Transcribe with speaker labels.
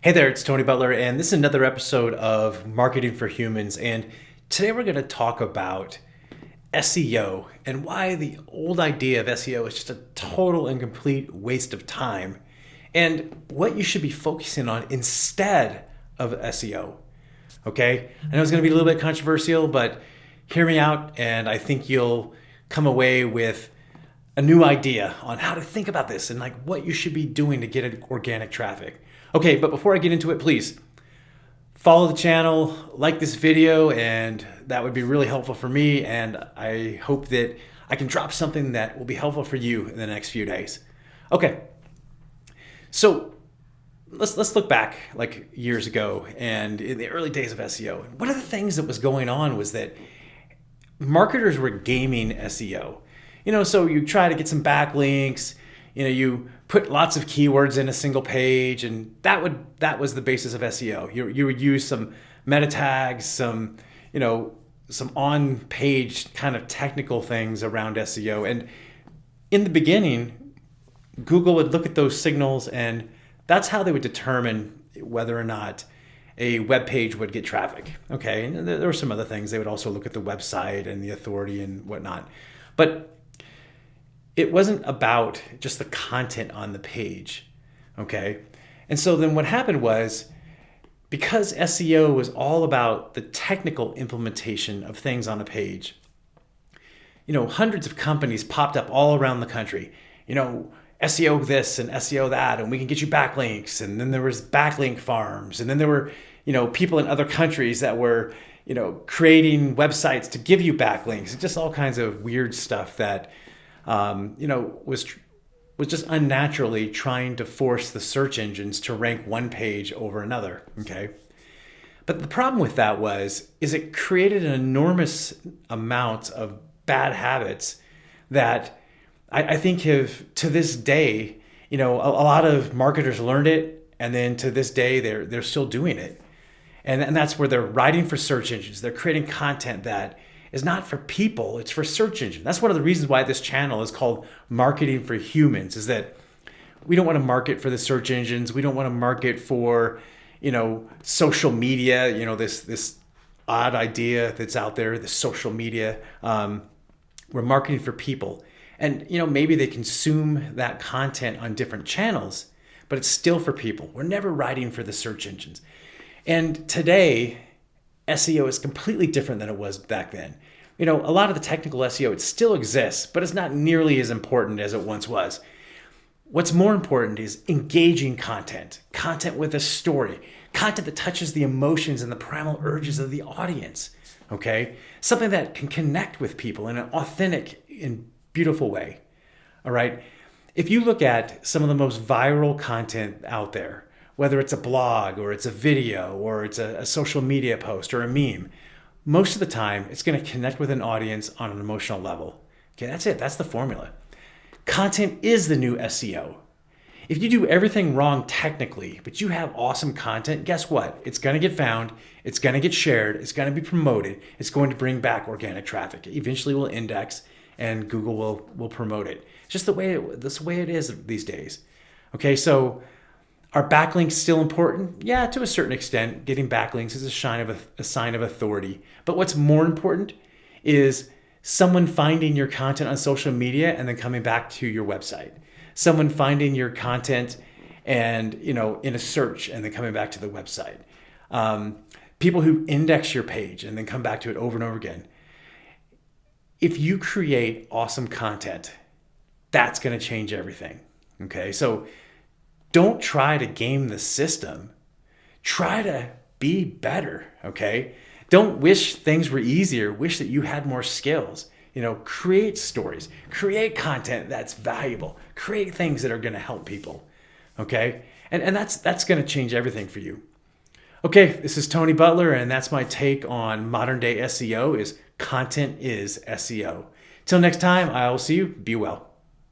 Speaker 1: Hey there, it's Tony Butler, and this is another episode of Marketing for Humans. And today we're going to talk about SEO and why the old idea of SEO is just a total and complete waste of time, and what you should be focusing on instead of SEO. Okay? I know it's going to be a little bit controversial, but hear me out, and I think you'll come away with a new idea on how to think about this and like what you should be doing to get organic traffic. Okay, but before I get into it, please follow the channel, like this video, and that would be really helpful for me. And I hope that I can drop something that will be helpful for you in the next few days. Okay, so let's look back like years ago and in the early days of SEO. One of the things that was going on was that marketers were gaming SEO. So you try to get some backlinks, you put lots of keywords in a single page, and that was the basis of SEO. You would use some meta tags, some on-page kind of technical things around SEO. And in the beginning, Google would look at those signals, and that's how they would determine whether or not a web page would get traffic. Okay, and there were some other things. They would also look at the website and the authority and whatnot. But it wasn't about just the content on the page, okay? And so then what happened was, because SEO was all about the technical implementation of things on a page, hundreds of companies popped up all around the country. SEO this and SEO that, and we can get you backlinks. And then there was backlink farms. And then there were, people in other countries that were, creating websites to give you backlinks. Just all kinds of weird stuff that was just unnaturally trying to force the search engines to rank one page over another. Okay, but the problem with that is it created an enormous amount of bad habits that I think have, to this day, a lot of marketers learned it, and then to this day they're still doing it, and that's where they're writing for search engines. They're creating content that is not for people, it's for search engine. That's one of the reasons why this channel is called Marketing for Humans, is that we don't want to market for the search engines. We don't want to market for, social media, this odd idea that's out there, the social media. We're marketing for people. And, maybe they consume that content on different channels, but it's still for people. We're never writing for the search engines. And today, SEO is completely different than it was back then. A lot of the technical SEO, it still exists, but it's not nearly as important as it once was. What's more important is engaging content with a story, content that touches the emotions and the primal urges of the audience, okay? Something that can connect with people in an authentic and beautiful way, all right? If you look at some of the most viral content out there, whether it's a blog or it's a video or it's a social media post or a meme, most of the time it's going to connect with an audience on an emotional level. Okay, that's it. That's the formula. Content is the new SEO. If you do everything wrong technically, but you have awesome content, guess what? It's going to get found. It's going to get shared. It's going to be promoted. It's going to bring back organic traffic. It eventually will index and Google will promote it. It's just that's the way it is these days. Okay, so are backlinks still important? Yeah, to a certain extent. Getting backlinks is a sign of authority. But what's more important is someone finding your content on social media and then coming back to your website. Someone finding your content and in a search and then coming back to the website. People who index your page and then come back to it over and over again. If you create awesome content, that's going to change everything. Okay, so don't try to game the system. Try to be better, okay? Don't wish things were easier. Wish that you had more skills. Create stories. Create content that's valuable. Create things that are going to help people, okay? And that's going to change everything for you. Okay, this is Tony Butler, and that's my take on modern day SEO is content is SEO. Till next time, I'll see you. Be well.